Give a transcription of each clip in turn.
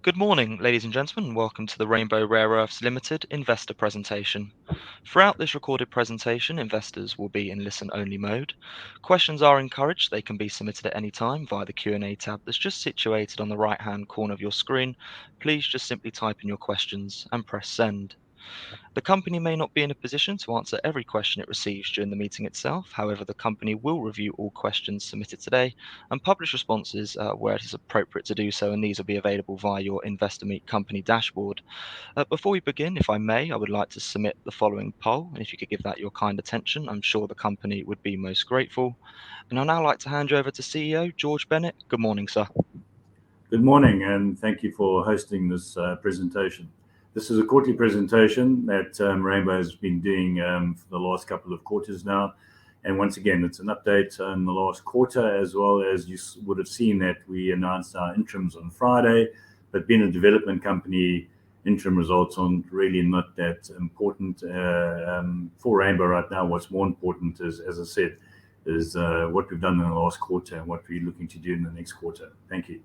Good morning, ladies and gentlemen, and welcome to the Rainbow Rare Earths Limited investor presentation. Throughout this recorded presentation, investors will be in listen-only mode. Questions are encouraged. They can be submitted at any time via the Q&A tab that's just situated on the right-hand corner of your screen. Please just simply type in your questions and press send. The company may not be in a position to answer every question it receives during the meeting itself. However, the company will review all questions submitted today and publish responses where it is appropriate to do so, and these will be available via your Investor Meet company dashboard. Before we begin, if I may, I would like to submit the following poll, and if you could give that your kind attention, I'm sure the company would be most grateful. And I'd now like to hand you over to CEO George Bennett. Good morning, sir. Good morning, and thank you for hosting this presentation. This is a quarterly presentation that Rainbow has been doing for the last couple of quarters now. And once again, it's an update on the last quarter, as well as you would have seen that we announced our interims on Friday. But being a development company, interim results aren't really not that important for Rainbow right now. What's more important is, as I said, is what we've done in the last quarter and what we're looking to do in the next quarter. Thank you.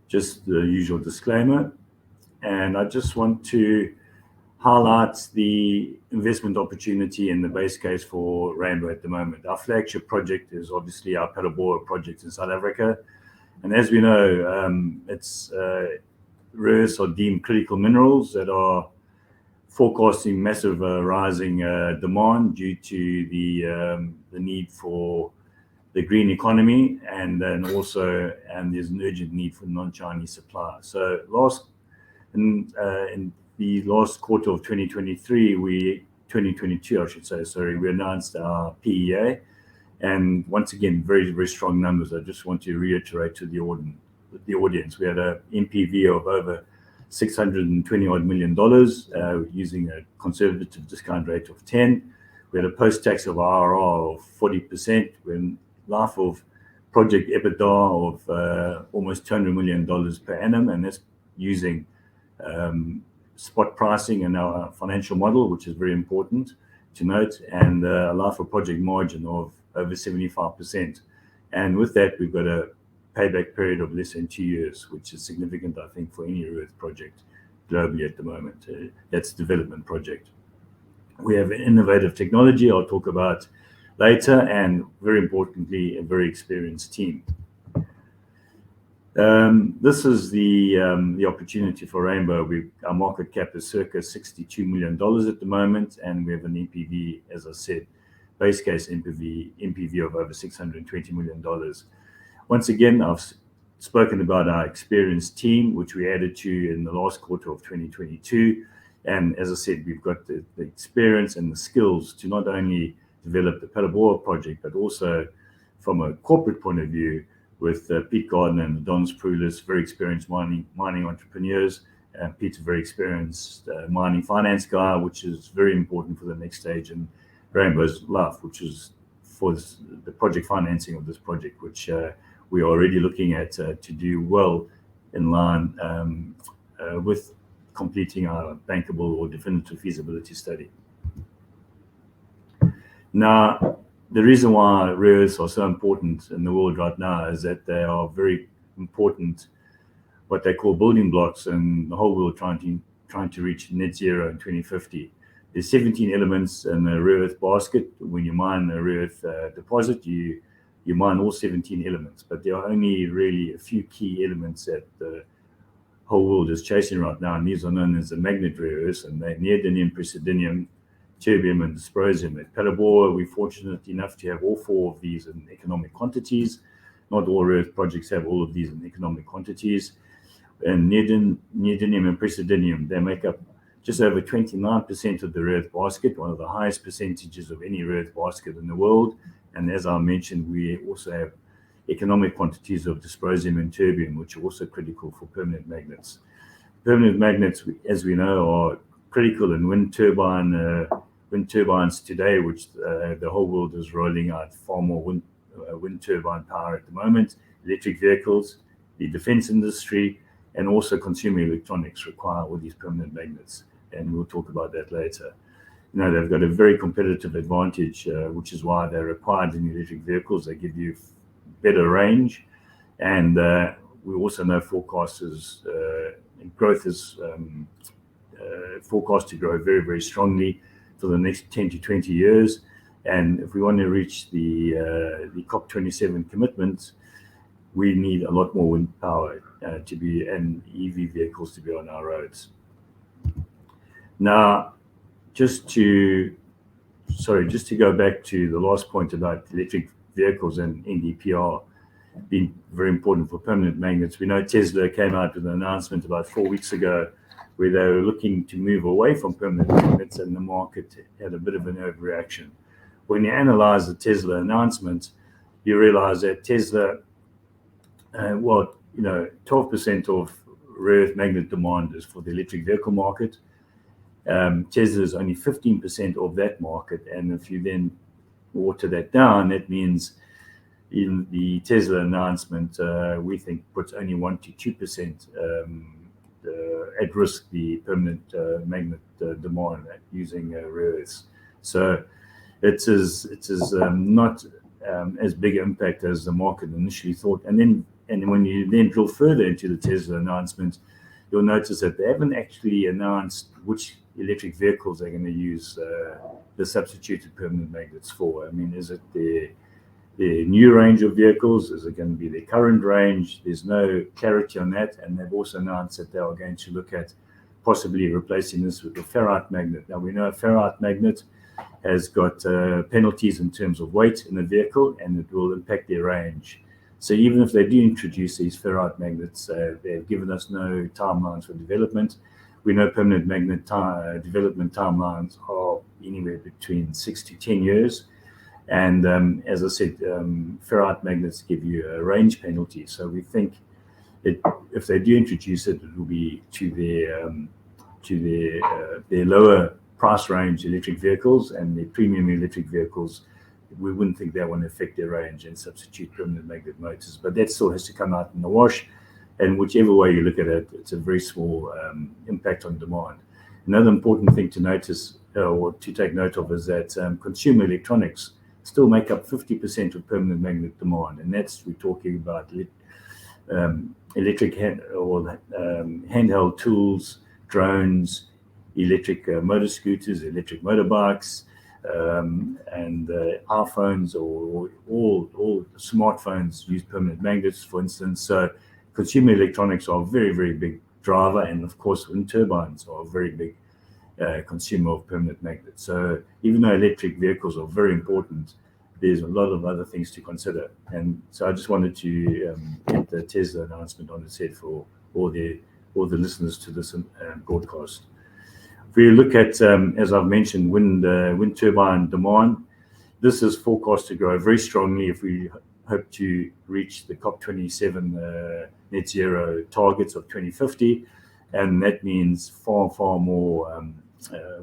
Just the usual disclaimer, and I just want to highlight the investment opportunity and the base case for Rainbow at the moment. Our flagship project is obviously our Phalaborwa project in South Africa, and as we know, it's rare earths are deemed critical minerals that are forecasting massive rising demand due to the need for the green economy, and then also there's an urgent need for non-Chinese supply. So in the last quarter of 2022, I should say, sorry, we announced our PEA, and once again, very, very strong numbers. I just want to reiterate to the audience, we had a NPV of over $620 million using a conservative discount rate of 10. We had a post-tax of IRR of 40%. When life of project EBITDA of almost $200 million per annum, and that's using spot pricing in our financial model, which is very important to note, and a life of project margin of over 75%. And with that, we've got a payback period of less than 2 years, which is significant, I think, for any rare earth project globally at the moment. That's a development project. We have innovative technology I'll talk about later, and very importantly, a very experienced team. This is the opportunity for Rainbow. Our market cap is circa $62 million at the moment, and we have an NPV, as I said, base case NPV of over $620 million. Once again, I've spoken about our experienced team, which we added to in the last quarter of 2022. And as I said, we've got the experience and the skills to not only develop the Phalaborwa project, but also from a corporate point of view with Pete Gardner and Don Sproulis, very experienced mining entrepreneurs, and Pete's a very experienced mining finance guy, which is very important for the next stage in Rainbow's life, which is for the project financing of this project, which we are already looking at to do well in line with completing our bankable or definitive feasibility study. Now, the reason why rare earths are so important in the world right now is that they are very important, what they call building blocks, and the whole world trying to reach net zero in 2050. There's 17 elements in a rare earth basket. When you mine a rare earth deposit, you mine all 17 elements, but there are only really a few key elements that the whole world is chasing right now, and these are known as the magnet rare earths, and they're neodymium, praseodymium, terbium, and dysprosium. At Phalaborwa, we're fortunate enough to have all 4 of these in economic quantities. Not all rare earth projects have all of these in economic quantities. And neodymium and praseodymium, they make up just over 29% of the rare earth basket, one of the highest percentages of any rare earth basket in the world. And as I mentioned, we also have economic quantities of dysprosium and terbium, which are also critical for permanent magnets. Permanent magnets, as we know, are critical in wind turbines today, which the whole world is rolling out far more wind turbine power at the moment. Electric vehicles, the defense industry, and also consumer electronics require all these permanent magnets, and we'll talk about that later. You know, they've got a very competitive advantage, which is why they're required in electric vehicles. They give you better range, and we also know forecasters growth is forecast to grow very, very strongly for the next 10 to 20 years. And if we want to reach the COP27 commitments, we need a lot more wind power and EV vehicles to be on our roads. Now, just to go back to the last point about electric vehicles and NdPr being very important for permanent magnets. We know Tesla came out with an announcement about 4 weeks ago where they were looking to move away from permanent magnets, and the market had a bit of an overreaction. When you analyze the Tesla announcement, you realize that Tesla, 12% of rare earth magnet demand is for the electric vehicle market. Tesla is only 15% of that market, and if you then water that down, that means in the Tesla announcement, we think puts only 1 to 2% at risk the permanent magnet demand using rare earths. So it is not as big an impact as the market initially thought. And when you then drill further into the Tesla announcement, you'll notice that they haven't actually announced which electric vehicles they're going to use the substituted permanent magnets for. I mean, is it the new range of vehicles? Is it going to be the current range? There's no clarity on that. And they've also announced that they are going to look at possibly replacing this with a ferrite magnet. Now, we know a ferrite magnet has got penalties in terms of weight in the vehicle, and it will impact their range. So even if they do introduce these ferrite magnets, they've given us no timelines for development. We know permanent magnet development timelines are anywhere between 6 to 10 years. And as I said, ferrite magnets give you a range penalty. So we think if they do introduce it, it will be to their lower price range electric vehicles, and the premium electric vehicles, we wouldn't think that would affect their range and substitute permanent magnet motors. But that still has to come out in the wash. And whichever way you look at it, it's a very small impact on demand. Another important thing to notice or to take note of is that consumer electronics still make up 50% of permanent magnet demand. And we're talking about electric handheld tools, drones, electric motor scooters, electric motorbikes, and iPhones, or all smartphones use permanent magnets, for instance. So consumer electronics are a very, very big driver, and of course wind turbines are a very big consumer of permanent magnets. So even though electric vehicles are very important, there's a lot of other things to consider. And so I just wanted to get the Tesla announcement on its head for all the listeners to this broadcast. If we look at, as I've mentioned, wind turbine demand, this is forecast to grow very strongly if we hope to reach the COP27 net zero targets of 2050. And that means far, far more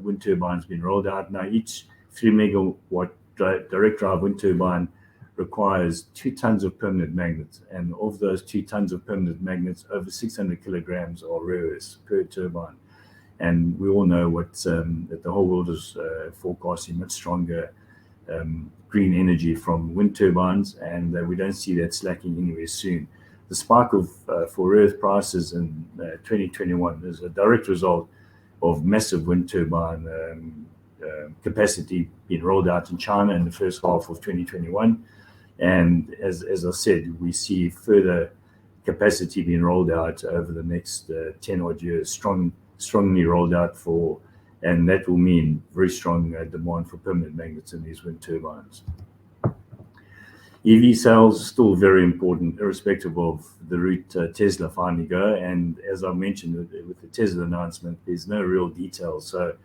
wind turbines being rolled out. Now, each 3 megawatt direct drive wind turbine requires 2 tons of permanent magnets. And of those 2 tons of permanent magnets, over 600 kilograms are rare earths per turbine. And we all know that the whole world is forecasting much stronger green energy from wind turbines, and we don't see that slacking anywhere soon. The spike for rare earth prices in 2021 is a direct result of massive wind turbine capacity being rolled out in China in the first half of 2021. And as I said, we see further capacity being rolled out over the next 10 odd years, strongly rolled out and that will mean very strong demand for permanent magnets in these wind turbines. EV sales are still very important, irrespective of the route Tesla finally go. And as I mentioned with the Tesla announcement, there's no real details. So,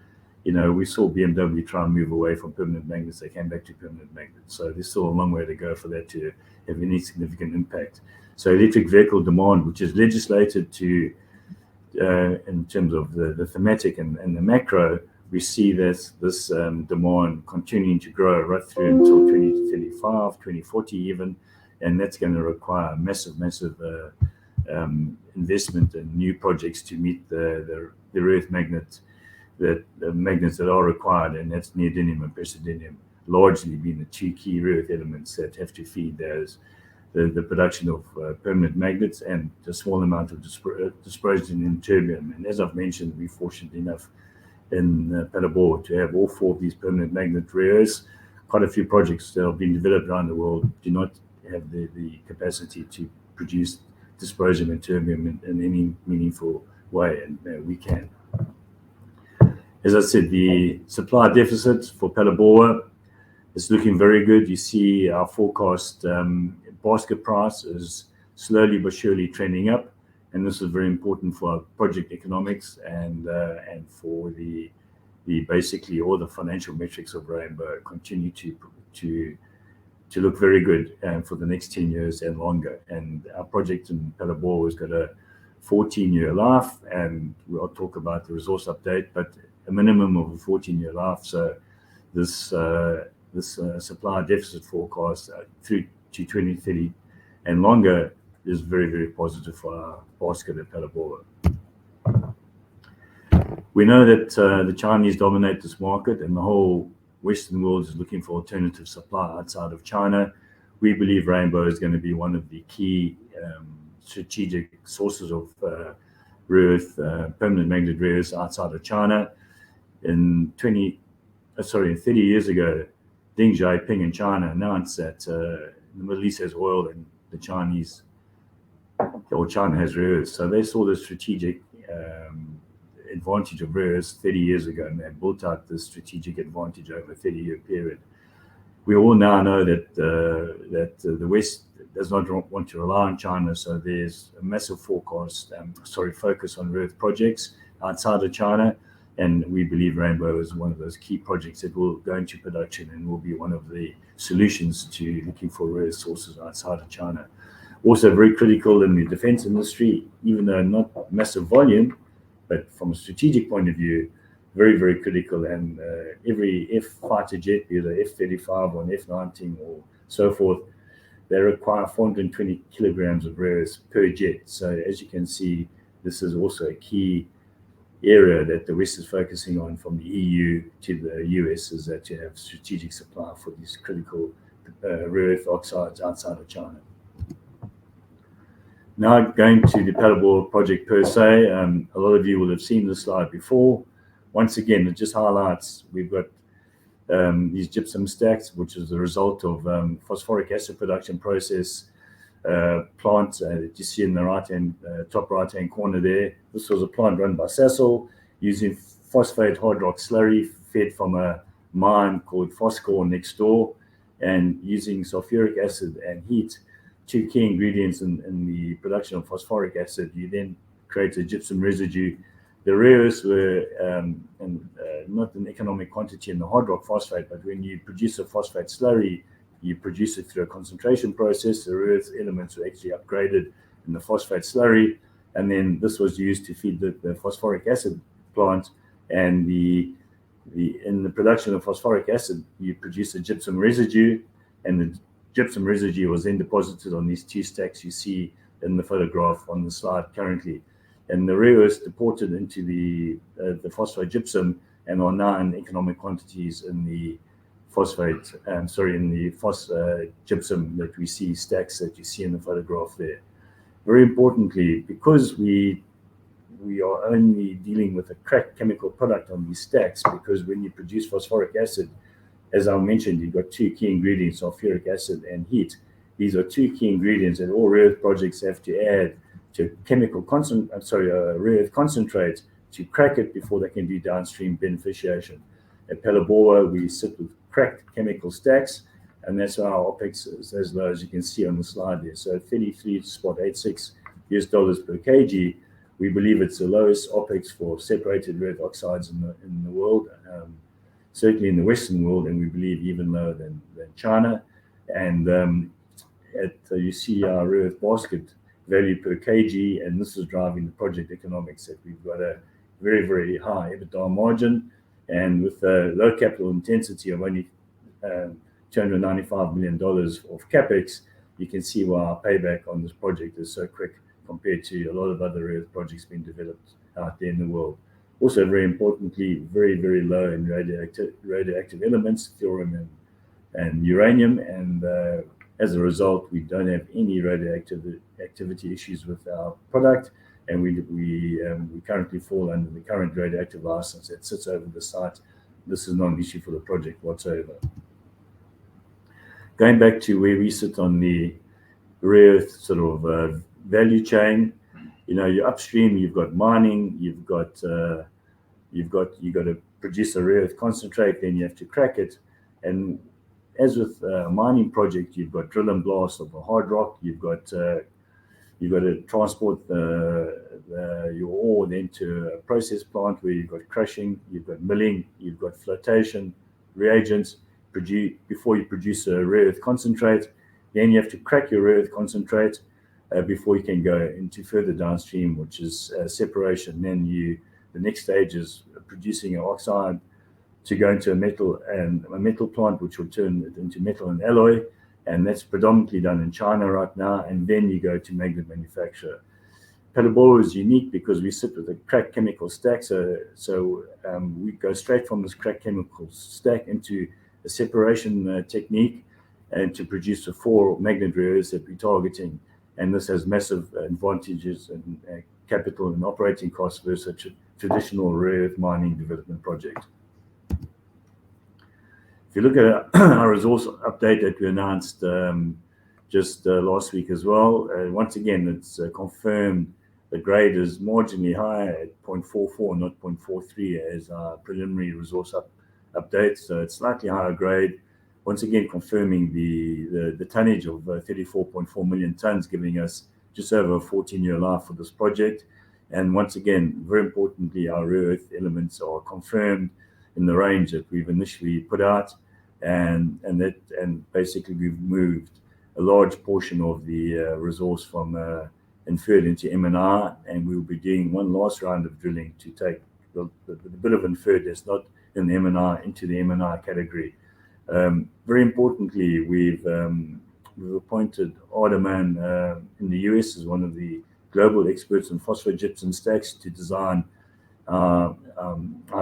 we saw BMW try and move away from permanent magnets. They came back to permanent magnets. So there's still a long way to go for that to have any significant impact. So electric vehicle demand, which is legislated to in terms of the thematic and the macro, we see this demand continuing to grow right through until 2035, 2040 even, and that's going to require massive investment in new projects to meet the rare earth magnets, the magnets that are required, and that's neodymium and praseodymium, largely being the 2 key rare earth elements that have to feed those the production of permanent magnets and a small amount of dysprosium and terbium. And as I've mentioned, we're fortunate enough in Phalaborwa to have all 4 of these permanent magnet rare earths. Quite a few projects that have been developed around the world do not have the capacity to produce dysprosium and terbium in any meaningful way, and we can. As I said, the supply deficit for Phalaborwa is looking very good. You see our forecast basket price is slowly but surely trending up, and this is very important for our project economics and for the basically all the financial metrics of Rainbow continue to look very good for the next 10 years and longer. And our project in Phalaborwa has got a 14-year life, and we'll talk about the resource update, but a minimum of a 14-year life. So this supply deficit forecast through to 2030 and longer is very, very positive for our basket at Phalaborwa. We know that the Chinese dominate this market, and the whole Western world is looking for alternative supply outside of China. We believe Rainbow is going to be one of the key strategic sources of rare earth, permanent magnet rare earths outside of China. 30 years ago, Deng Xiaoping in China announced that the Middle East has oil and China has rare earths. So they saw the strategic advantage of rare earths 30 years ago, and they built out this strategic advantage over a 30-year period. We all now know that the West does not want to rely on China, so there's a massive focus on rare earth projects outside of China, and we believe Rainbow is one of those key projects that will go into production and will be one of the solutions to looking for rare earth sources outside of China. Also very critical in the defense industry, even though not massive volume, but from a strategic point of view, very, very critical. And every F-fighter jet, be it an F-35 or an F-19 or so forth, they require 420 kilograms of rare earths per jet. So as you can see, this is also a key area that the West is focusing on, from the EU to the US, is that you have strategic supply for these critical rare earth oxides outside of China. Now going to the Phalaborwa project per se, a lot of you will have seen this slide before. Once again, it just highlights we've got these gypsum stacks, which is the result of phosphoric acid production process plant that you see in the top right-hand corner there. This was a plant run by Sasol using phosphate hard rock slurry fed from a mine called Phoscor next door, and using sulfuric acid and heat, 2 key ingredients in the production of phosphoric acid. You then create a gypsum residue. The rare earths were not an economic quantity in the hard rock phosphate, but when you produce a phosphate slurry, you produce it through a concentration process. The rare earth elements were actually upgraded in the phosphate slurry, and then this was used to feed the phosphoric acid plant. And in the production of phosphoric acid, you produce a gypsum residue, and the gypsum residue was then deposited on these 2 stacks you see in the photograph on the slide currently. And the rare earths deported into the phosphate gypsum and are now in economic quantities in the gypsum that we see, stacks that you see in the photograph there. Very importantly, because we are only dealing with a cracked chemical product on these stacks, because when you produce phosphoric acid, as I mentioned, you've got 2 key ingredients, sulfuric acid and heat. These are 2 key ingredients that all rare earth projects have to add to rare earth concentrate to crack it before they can do downstream beneficiation. At Phalaborwa, we sit with cracked chemical stacks, and that's why our OPEX is as low as you can see on the slide there. So $33.86 per kg. We believe it's the lowest OPEX for separated rare earth oxides in the world, certainly in the Western world, and we believe even lower than China. And you see our rare earth basket value per kg, and this is driving the project economics, that we've got a very, very high EBITDA margin, and with a low capital intensity of only $295 million of capex, you can see why our payback on this project is so quick compared to a lot of other rare earth projects being developed out there in the world. Also, very importantly, very, very low in radioactive elements, thorium and uranium, and as a result, we don't have any radioactivity issues with our product, and we currently fall under the current radioactive license that sits over the site. This is not an issue for the project whatsoever. Going back to where we sit on the rare earth sort of value chain, you're upstream. You've got mining. You've got to produce a rare earth concentrate. Then you have to crack it, and as with a mining project, you've got drill and blast of a hard rock. You've got to transport your ore then to a process plant where you've got crushing, you've got milling, you've got flotation, reagents. Before you produce a rare earth concentrate, then you have to crack your rare earth concentrate before you can go into further downstream, which is separation. Then the next stage is producing an oxide to go into a metal plant, which will turn it into metal and alloy, and that's predominantly done in China right now. And then you go to magnet manufacture. Phalaborwa is unique because we sit with a cracked chemical stack, so we go straight from this cracked chemical stack into a separation technique, and to produce the 4 magnet rare earths that we're targeting. And this has massive advantages in capital and operating costs versus a traditional rare earth mining development project. If you look at our resource update that we announced just last week as well, once again, it's confirmed the grade is marginally higher at 0.44, not 0.43 as our preliminary resource update. So it's slightly higher grade. Once again, confirming the tonnage of 34.4 million tons, giving us just over a 14-year life for this project. And once again, very importantly, our rare earth elements are confirmed in the range that we've initially put out, and basically we've moved a large portion of the resource from inferred into M&I, and we'll be doing one last round of drilling to take the bit of inferred that's not in the M&I into the M&I category. Very importantly, we've appointed Ardaman in the US as one of the global experts in phosphogypsum stacks to design our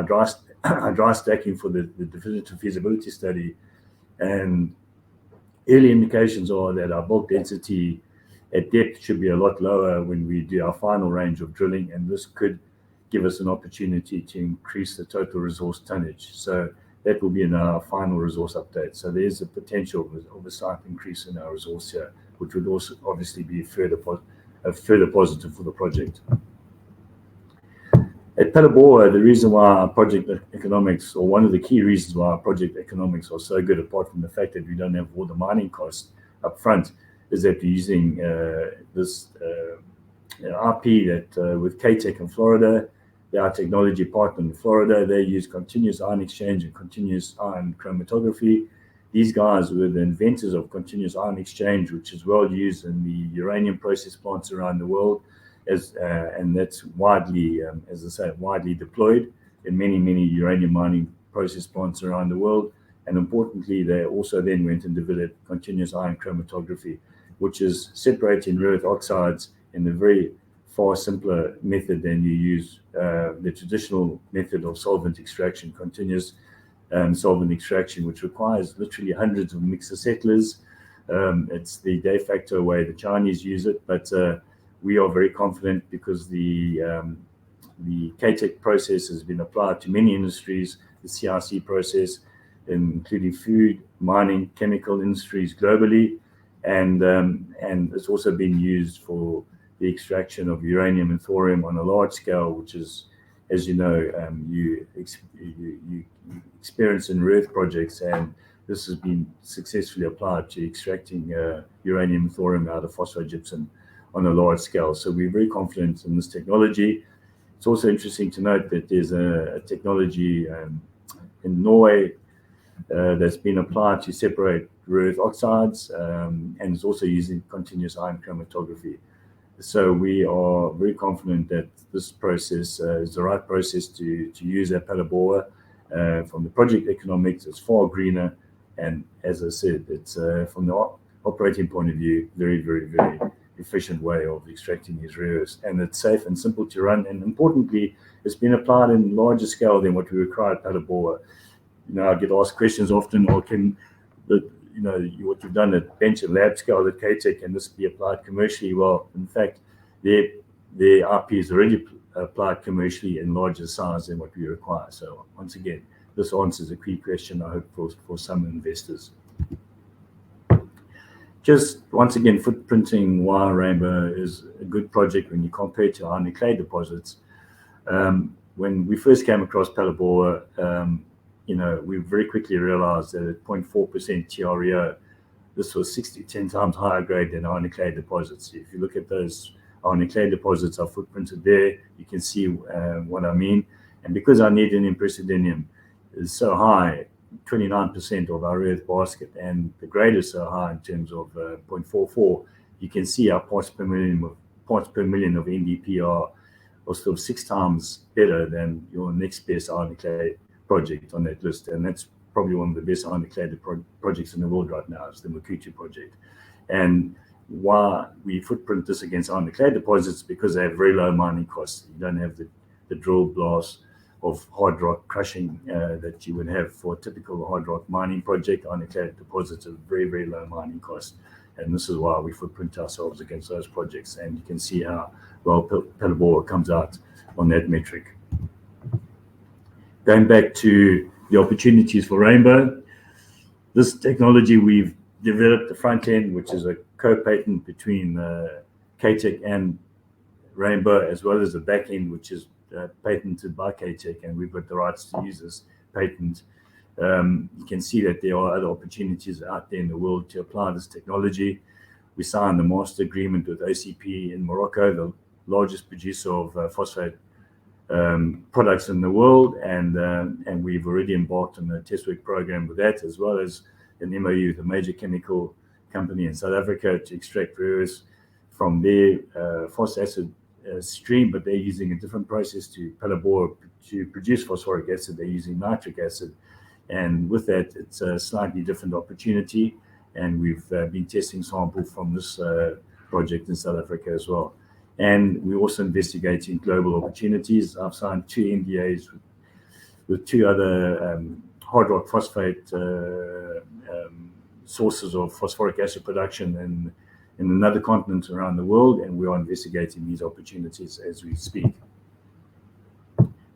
dry stacking for the definitive feasibility study. And early indications are that our bulk density at depth should be a lot lower when we do our final range of drilling, and this could give us an opportunity to increase the total resource tonnage. So that will be in our final resource update. So there's a potential of a slight increase in our resource here, which would also obviously be a further positive for the project. At Phalaborwa, the reason why our project economics, or one of the key reasons why our project economics are so good, apart from the fact that we don't have all the mining costs up front, is that we're using this IP that with K-Tech in Florida, they're our technology partner in Florida. They use continuous ion exchange and continuous ion chromatography. These guys were the inventors of continuous ion exchange, which is well used in the uranium process plants around the world, and that's widely, as I say, widely deployed in many uranium mining process plants around the world. And importantly, they also then went and developed continuous ion chromatography, which is separating rare earth oxides in a very far simpler method than you use the traditional method of solvent extraction, continuous solvent extraction, which requires literally hundreds of mixer settlers. It's the de facto way the Chinese use it, but we are very confident because the K-Tech process has been applied to many industries, the CRC process, including food, mining, chemical industries globally, and it's also been used for the extraction of uranium and thorium on a large scale, which is, as you know, you experience in rare earth projects, and this has been successfully applied to extracting uranium and thorium out of phosphogypsum on a large scale. So we're very confident in this technology. It's also interesting to note that there's a technology in Norway that's been applied to separate rare earth oxides, and it's also using continuous ion chromatography. So we are very confident that this process is the right process to use at Phalaborwa. From the project economics, it's far greener, and as I said, it's from the operating point of view, very efficient way of extracting these rare earths, and it's safe and simple to run. And importantly, it's been applied in larger scale than what we require at Phalaborwa. I get asked questions often, or what you've done at bench and lab scale at KTEC, can this be applied commercially? Well, in fact, their IP is already applied commercially in larger size than what we require. So once again, this answers a key question, I hope, for some investors. Just once again, footprinting why Rainbow is a good project when you compare it to ionic clay deposits. When we first came across Palabora, we very quickly realized that at 0.4% TREO, this was 10 times higher grade than ionic clay deposits. If you look at those ionic clay deposits are footprinted there, you can see what I mean. And because our neodymium praseodymium is so high, 29% of our rare earth basket, and the grade is so high in terms of 0.44, you can see our parts per million of NdP are still 6 times better than your next best ionic clay project on that list. And that's probably one of the best ionic clay projects in the world right now, is the Makuutu project. And why we footprint this against ionic clay deposits, because they have very low mining costs. You don't have the drill blast of hard rock crushing that you would have for a typical hard rock mining project. Ionic clay deposits have very, very low mining costs. And this is why we footprint ourselves against those projects. And you can see how well Palabora comes out on that metric. Going back to the opportunities for Rainbow, this technology we've developed the front end, which is a co-patent between KTEC and Rainbow, as well as the back end, which is patented by KTEC, and we've got the rights to use this patent. You can see that there are other opportunities out there in the world to apply this technology. We signed the master agreement with OCP in Morocco, the largest producer of phosphate products in the world, and we've already embarked on a test work program with that, as well as an MOU with a major chemical company in South Africa to extract rare earths from their phosphoric acid stream, but they're using a different process to Palabora to produce phosphoric acid. They're using nitric acid, and with that, it's a slightly different opportunity. And we've been testing samples from this project in South Africa as well. And we're also investigating global opportunities. I've signed 2 NDAs with 2 other hard rock phosphate sources of phosphoric acid production in another continent around the world, and we are investigating these opportunities as we speak.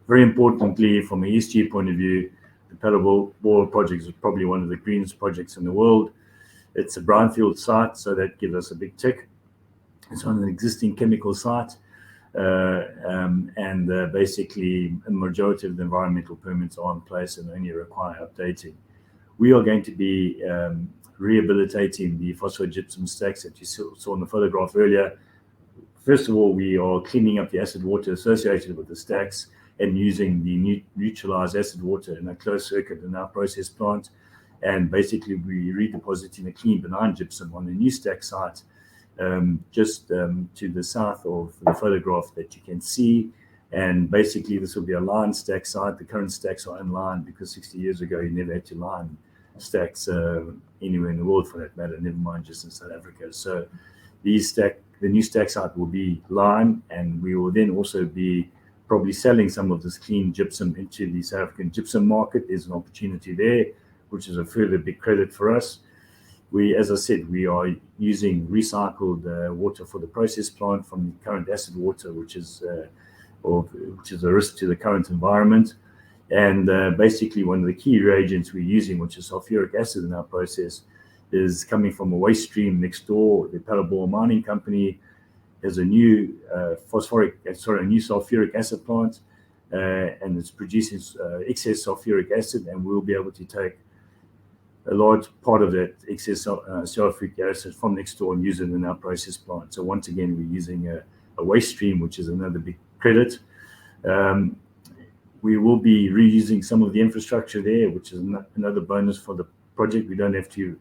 Very importantly, from an ESG point of view, the Palabora project is probably one of the greenest projects in the world. It's a brownfield site, so that gives us a big tick. It's on an existing chemical site, and basically a majority of the environmental permits are in place and only require updating. We are going to be rehabilitating the phosphogypsum stacks that you saw in the photograph earlier. First of all, we are cleaning up the acid water associated with the stacks and using the neutralized acid water in a closed circuit in our process plant. And basically, we're redepositing a clean benign gypsum on the new stack site, just to the south of the photograph that you can see. And basically, this will be a line stack site. The current stacks are unlined because 60 years ago, you never had to line stacks anywhere in the world for that matter, never mind just in South Africa. So the new stack site will be lined, and we will then also be probably selling some of this clean gypsum into the South African gypsum market. There's an opportunity there, which is a further big credit for us. As I said, we are using recycled water for the process plant from the current acid water, which is a risk to the current environment. And basically, one of the key reagents we're using, which is sulfuric acid in our process, is coming from a waste stream next door. The Palabora Mining Company has a new sulfuric acid plant, and it's producing excess sulfuric acid, and we'll be able to take a large part of that excess sulfuric acid from next door and use it in our process plant. So once again, we're using a waste stream, which is another big credit. We will be reusing some of the infrastructure there, which is another bonus for the project. We don't have to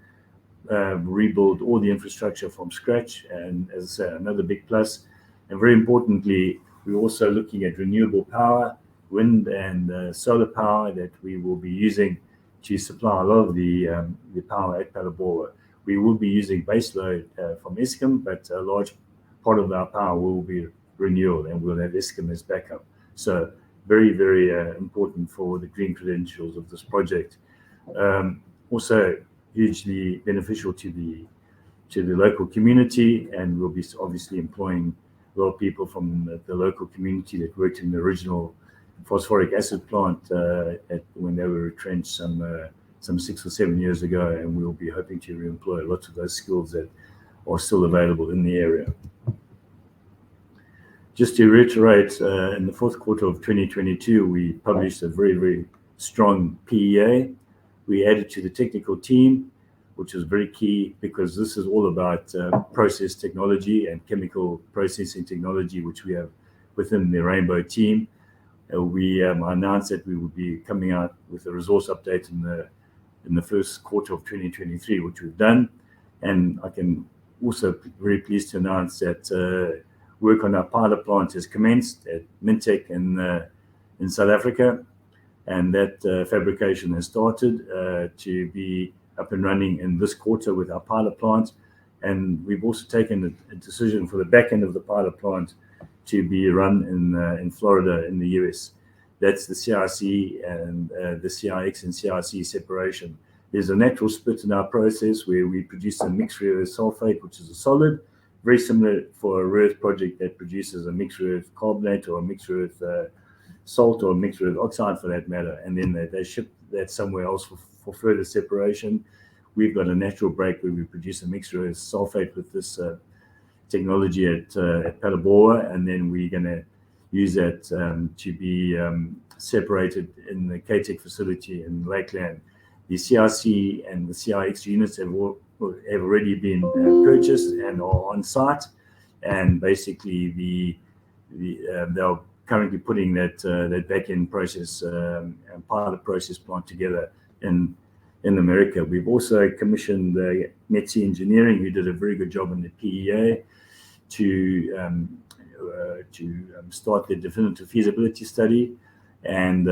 rebuild all the infrastructure from scratch, and as I say, another big plus. And very importantly, we're also looking at renewable power, wind and solar power that we will be using to supply a lot of the power at Palabora. We will be using base load from Eskom, but a large part of our power will be renewable, and we'll have Eskom as backup. So very, very important for the green credentials of this project. Also, hugely beneficial to the local community, and we'll be obviously employing a lot of people from the local community that worked in the original phosphoric acid plant when they were retrenched some 6 or 7 years ago, and we'll be hoping to re-employ lots of those skills that are still available in the area. Just to reiterate, in the fourth quarter of 2022, we published a very, very strong PEA. We added to the technical team, which is very key because this is all about process technology and chemical processing technology, which we have within the Rainbow team. We announced that we would be coming out with a resource update in the first quarter of 2023, which we've done. And I can also be very pleased to announce that work on our pilot plant has commenced at Mintec in South Africa, and that fabrication has started to be up and running in this quarter with our pilot plant. And we've also taken a decision for the back end of the pilot plant to be run in Florida in the US. That's the CRC and the CRX and CRC separation. There's a natural split in our process where we produce a mixed rare earth sulfate, which is a solid, very similar for a rare earth project that produces a mixed rare earth carbonate or a mixed rare earth salt or a mixed rare earth oxide for that matter. And then they ship that somewhere else for further separation. We've got a natural break where we produce a mixed rare earth sulfate with this technology at Phalaborwa, and then we're going to use that to be separated in the KTEC facility in Lakeland. The CRC and the CRX units have already been purchased and are on site, and basically they're currently putting that back-end process and pilot process plant together in America. We've also commissioned Metsi Engineering, who did a very good job on the PEA, to start the definitive feasibility study, and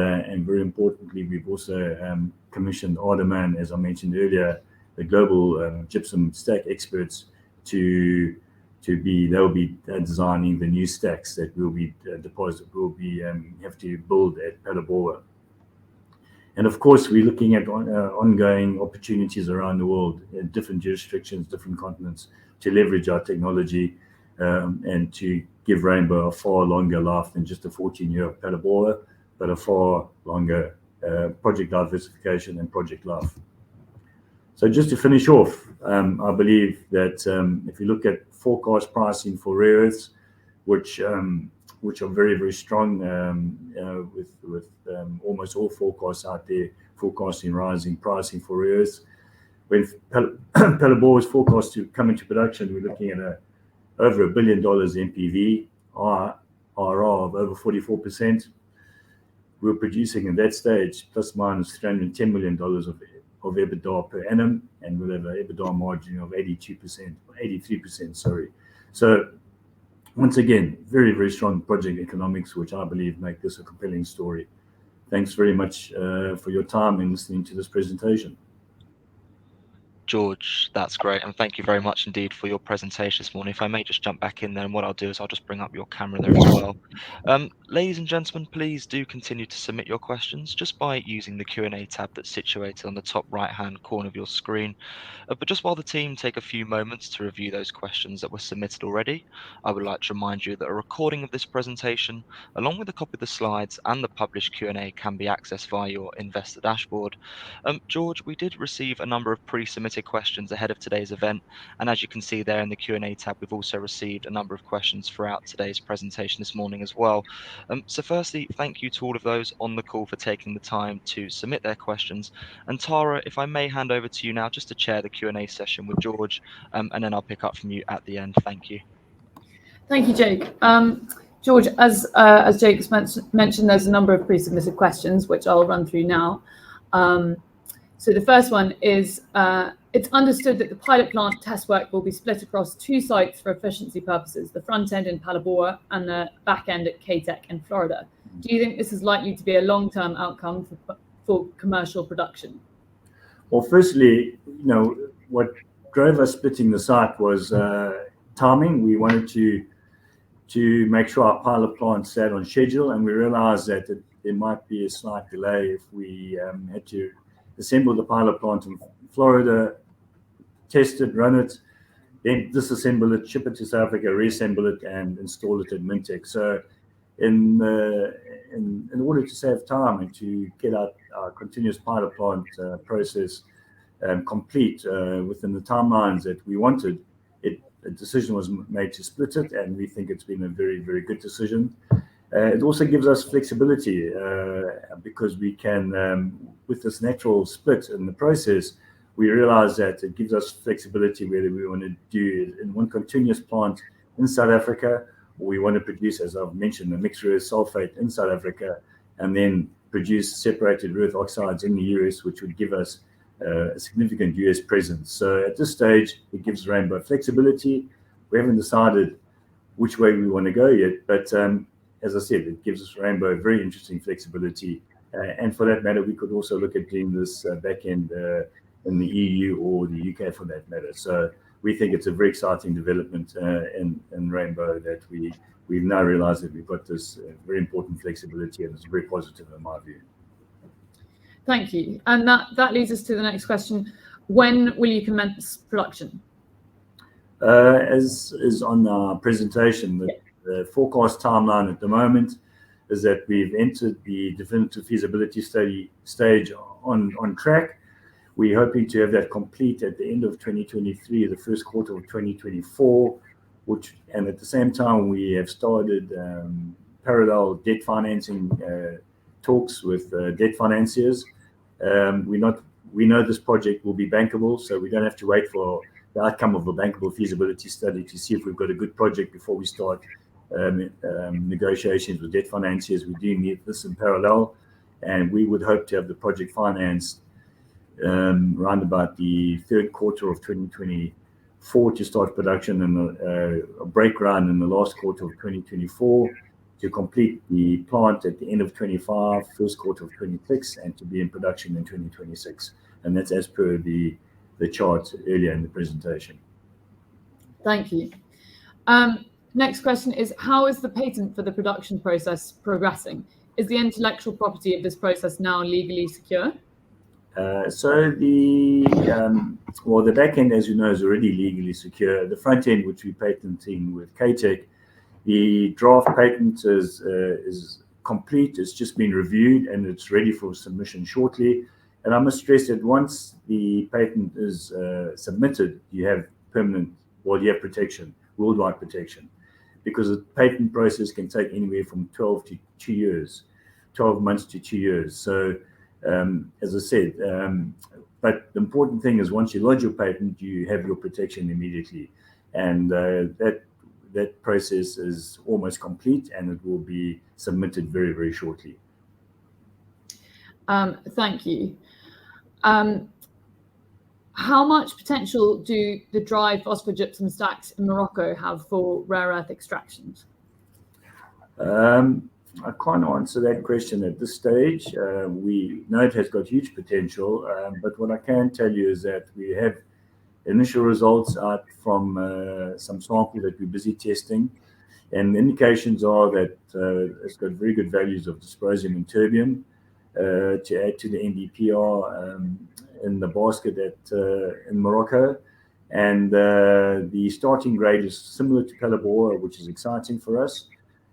very importantly, we've also commissioned Ardaman, as I mentioned earlier, the global gypsum stack experts they'll be designing the new stacks that will be have to build at Phalaborwa. And of course, we're looking at ongoing opportunities around the world in different jurisdictions, different continents, to leverage our technology and to give Rainbow a far longer life than just a 14-year Phalaborwa, but a far longer project diversification and project life. So just to finish off, I believe that if you look at forecast pricing for rare earths, which are very, very strong, with almost all forecasts out there forecasting rising pricing for rare earths. When Phalaborwa is forecast to come into production, we're looking at over $1 billion NPV, IRR of over 44%. We're producing at that stage plus minus $310 million of EBITDA per annum, and we'll have an EBITDA margin of 83%, sorry. So once again, very, very strong project economics, which I believe make this a compelling story. Thanks very much for your time in listening to this presentation. George, that's great, and thank you very much indeed for your presentation this morning. If I may just jump back in there, and what I'll do is I'll just bring up your camera there as well. Ladies and gentlemen, please do continue to submit your questions just by using the Q&A tab that's situated on the top right-hand corner of your screen. But just while the team take a few moments to review those questions that were submitted already, I would like to remind you that a recording of this presentation, along with a copy of the slides and the published Q&A, can be accessed via your investor dashboard. George, we did receive a number of pre-submitted questions ahead of today's event, and as you can see there in the Q&A tab, we've also received a number of questions throughout today's presentation this morning as well. So firstly, thank you to all of those on the call for taking the time to submit their questions. And Tara, if I may hand over to you now just to chair the Q&A session with George, and then I'll pick up from you at the end. Thank you. Thank you, Jake. George, as Jake's mentioned, there's a number of pre-submitted questions, which I'll run through now. So the first one is, it's understood that the pilot plant test work will be split across 2 sites for efficiency purposes, the front end in Phalaborwa and the back end at KTEC in Florida. Do you think this is likely to be a long-term outcome for commercial production? Well, firstly, what drove us splitting the site was timing. We wanted to make sure our pilot plant sat on schedule, and we realized that there might be a slight delay if we had to assemble the pilot plant in Florida, test it, run it, then disassemble it, ship it to South Africa, reassemble it, and install it at Mintek. So in order to save time and to get our continuous pilot plant process complete within the timelines that we wanted, a decision was made to split it, and we think it's been a very, very good decision. It also gives us flexibility because we can, with this natural split in the process, we realize that it gives us flexibility whether we want to do it in one continuous plant in South Africa, or we want to produce, as I've mentioned, a mixed rare earth sulfate in South Africa, and then produce separated rare earth oxides in the US, which would give us a significant US presence. So at this stage, it gives Rainbow flexibility. We haven't decided which way we want to go yet, but as I said, it gives us Rainbow very interesting flexibility. And for that matter, we could also look at doing this back end in the EU or the UK for that matter. So we think it's a very exciting development in Rainbow that we've now realized that we've got this very important flexibility, and it's very positive in my view. Thank you. And that leads us to the next question. When will you commence production? As is on our presentation, the forecast timeline at the moment is that we've entered the definitive feasibility study stage on track. We're hoping to have that complete at the end of 2023, the first quarter of 2024, and at the same time we have started parallel debt financing talks with debt financiers. We know this project will be bankable, so we don't have to wait for the outcome of a bankable feasibility study to see if we've got a good project before we start negotiations with debt financiers. We're doing this in parallel, and we would hope to have the project financed around about the third quarter of 2024 to start production, and a break run in the last quarter of 2024 to complete the plant at the end of 25, first quarter of 26, and to be in production in 2026. And that's as per the chart earlier in the presentation. Thank you. Next question is, how is the patent for the production process progressing? Is the intellectual property of this process now legally secure? So the back end, as you know, is already legally secure. The front end, which we're patenting with KTech, the draft patent is complete. It's just been reviewed and it's ready for submission shortly. And I must stress that once the patent is submitted, you have protection, worldwide protection, because the patent process can take anywhere from 12 months to 2 years. So as I said, but the important thing is once you lodge your patent, you have your protection immediately, and that process is almost complete, and it will be submitted very, very shortly. Thank you. How much potential do the dry phosphogypsum stacks in Morocco have for rare earth extractions? I can't answer that question at this stage. We know it has got huge potential, but what I can tell you is that we have initial results out from some samples that we're busy testing, and the indications are that it's got very good values of dysprosium and terbium to add to the NdPr in the basket in Morocco. And the starting grade is similar to Phalaborwa, which is exciting for us.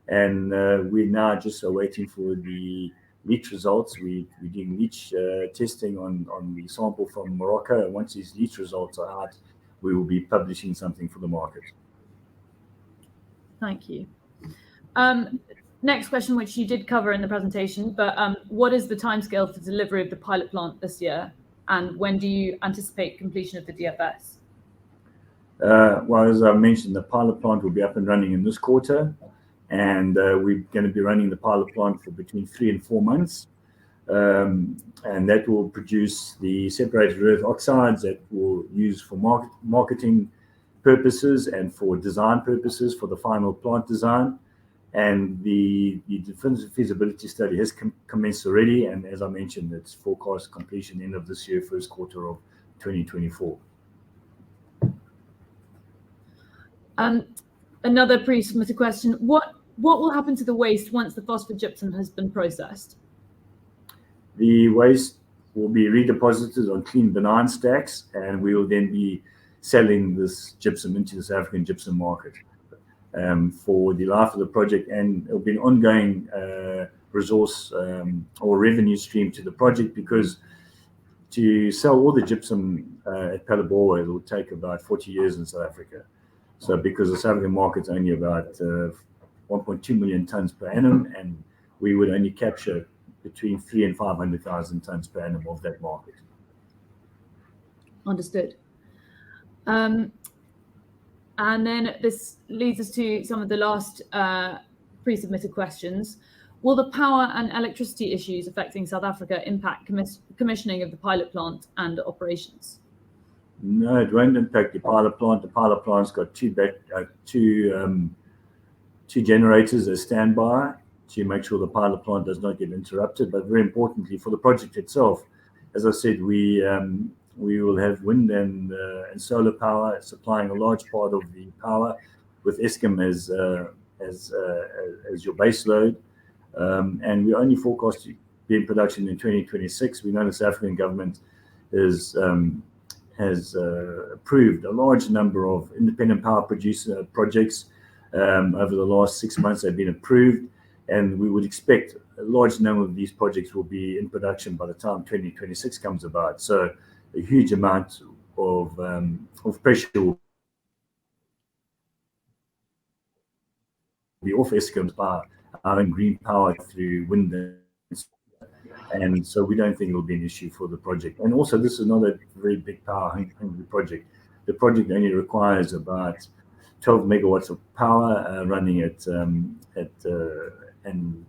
And we're now just waiting for the leach results. We're doing leach testing on the sample from Morocco. And once these leach results are out, we will be publishing something for the market. Thank you. Next question, which you did cover in the presentation, but what is the timescale for delivery of the pilot plant this year? And when do you anticipate completion of the DFS? Well, as I mentioned, the pilot plant will be up and running in this quarter. And we're going to be running the pilot plant for between 3 and 4 months. And that will produce the separated rare earth oxides that we'll use for marketing purposes and for design purposes for the final plant design. And the definitive feasibility study has commenced already. And as I mentioned, it's forecast completion end of this year, first quarter of 2024. Another pre-submitted question. What will happen to the waste once the phosphogypsum has been processed? The waste will be redeposited on clean benign stacks, and we will then be selling this gypsum into the South African gypsum market for the life of the project, and it will be an ongoing resource or revenue stream to the project, because to sell all the gypsum at Phalaborwa, it will take about 40 years in South Africa. So because the South African market's only about 1.2 million tons per annum, and we would only capture between 300,000 and 500,000 tons per annum of that market. Understood. And then this leads us to some of the last pre-submitted questions. Will the power and electricity issues affecting South Africa impact commissioning of the pilot plant and operations? No, it won't impact the pilot plant. The pilot plant's got two generators as standby to make sure the pilot plant does not get interrupted. But very importantly, for the project itself, as I said, we will have wind and solar power supplying a large part of the power, with Eskom as your base load. And we only forecast to be in production in 2026. We know the South African government has approved a large number of independent power producer projects. Over the last 6 months, they've been approved, and we would expect a large number of these projects will be in production by the time 2026 comes about. So a huge amount of pressure will be off Eskom's power, and green power through wind, and so we don't think it will be an issue for the project. And also, this is not a very big power hungry project. The project only requires about 12 megawatts of power running at and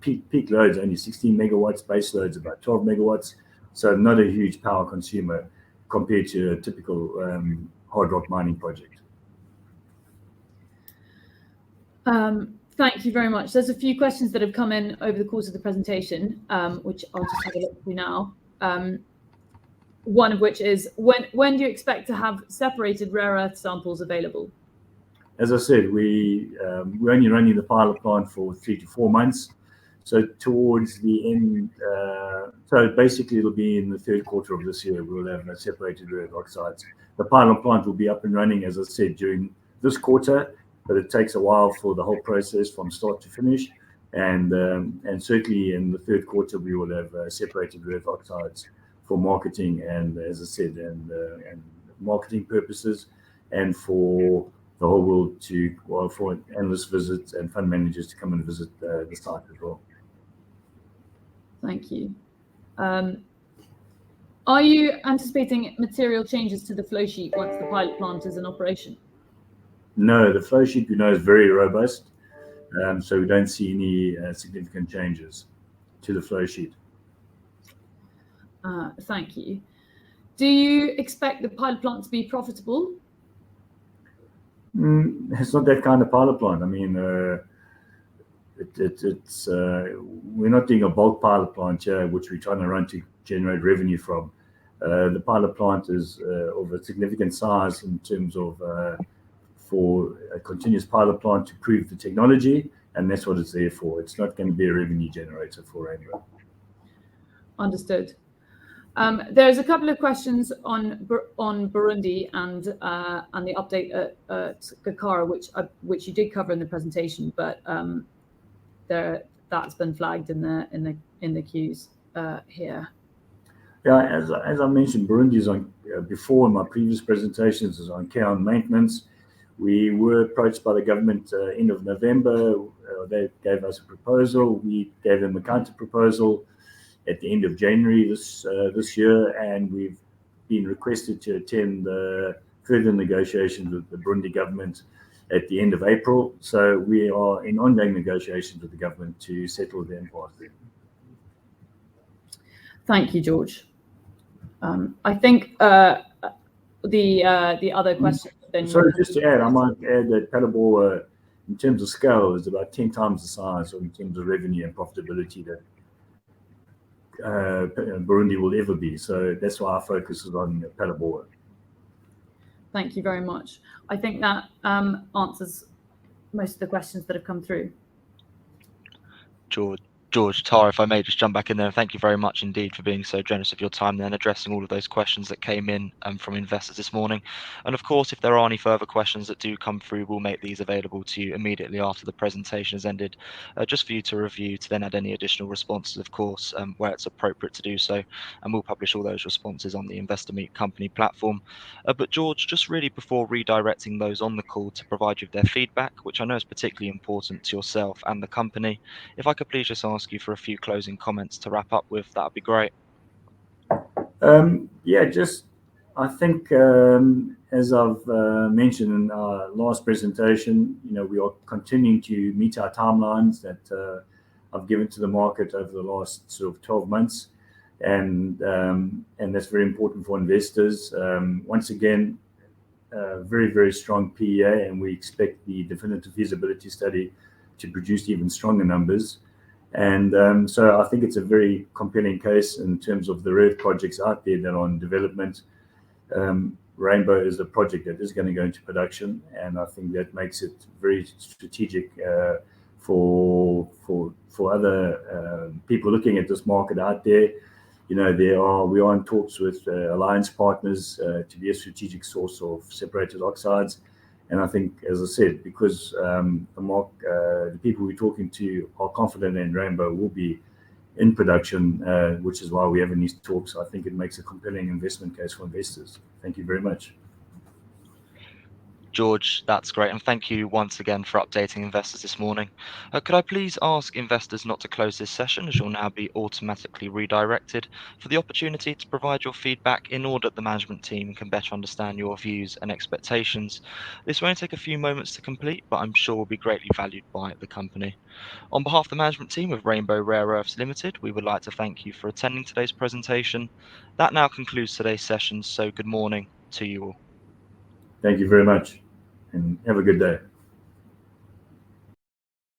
peak loads only 16 megawatts, base loads about 12 megawatts. So not a huge power consumer compared to a typical hard rock mining project. Thank you very much. There's a few questions that have come in over the course of the presentation, which I'll just have a look through now. One of which is, when do you expect to have separated rare earth samples available? As I said, we're only running the pilot plant for 3 to 4 months. So towards the end, so basically it'll be in the third quarter of this year, we'll have separated rare earth oxides. The pilot plant will be up and running, as I said, during this quarter, but it takes a while for the whole process from start to finish. And certainly in the third quarter, we will have separated rare earth oxides for marketing, and as I said, and marketing purposes, and for the whole world for analyst visits and fund managers to come and visit the site as well. Thank you. Are you anticipating material changes to the flow sheet once the pilot plant is in operation? No, the flow sheet we know is very robust, so we don't see any significant changes to the flow sheet. Thank you. Do you expect the pilot plant to be profitable? It's not that kind of pilot plant. I mean, it's we're not doing a bulk pilot plant here, which we're trying to run to generate revenue from. The pilot plant is of a significant size in terms of for a continuous pilot plant to prove the technology, and that's what it's there for. It's not going to be a revenue generator for Rainbow. Understood. There's a couple of questions on Burundi and the update at Gakara, which you did cover in the presentation, but that's been flagged in the queues here. Yeah, as I mentioned, Burundi is on before in my previous presentations is on care and maintenance. We were approached by the government end of November. They gave us a proposal. We gave them a counter proposal at the end of January this year, and we've been requested to attend further negotiations with the Burundi government at the end of April. So we are in ongoing negotiations with the government to settle the impasse there. Thank you, George. I think the other question. Sorry, just to add, I might add that Phalaborwa, in terms of scale, is about 10 times the size, or in terms of revenue and profitability, that Burundi will ever be. So that's why our focus is on Phalaborwa. Thank you very much. I think that answers most of the questions that have come through. George, George, Tara, if I may just jump back in there, thank you very much indeed for being so generous of your time then, addressing all of those questions that came in from investors this morning. And of course, if there are any further questions that do come through, we'll make these available to you immediately after the presentation has ended, just for you to review, to then add any additional responses, of course, where it's appropriate to do so. And we'll publish all those responses on the Investor Meet Company platform. But George, just really before redirecting those on the call to provide you with their feedback, which I know is particularly important to yourself and the company, if I could please just ask you for a few closing comments to wrap up with, that'd be great. Yeah, just I think as I've mentioned in our last presentation, we are continuing to meet our timelines that I've given to the market over the last sort of 12 months, and that's very important for investors. Once again, very, very strong PEA, and we expect the definitive feasibility study to produce even stronger numbers. And so I think it's a very compelling case in terms of the rare projects out there that are in development. Rainbow is a project that is going to go into production, and I think that makes it very strategic for other people looking at this market out there. We are in talks with alliance partners to be a strategic source of separated oxides. And I think, as I said, because the people we're talking to are confident in Rainbow will be in production, which is why we're having these talks. I think it makes a compelling investment case for investors. Thank you very much. George, that's great. And thank you once again for updating investors this morning. Could I please ask investors not to close this session, as you'll now be automatically redirected for the opportunity to provide your feedback in order that the management team can better understand your views and expectations. This won't take a few moments to complete, but I'm sure will be greatly valued by the company. On behalf of the management team of Rainbow Rare Earths Limited, we would like to thank you for attending today's presentation. That now concludes today's session, so good morning to you all. Thank you very much, and have a good day.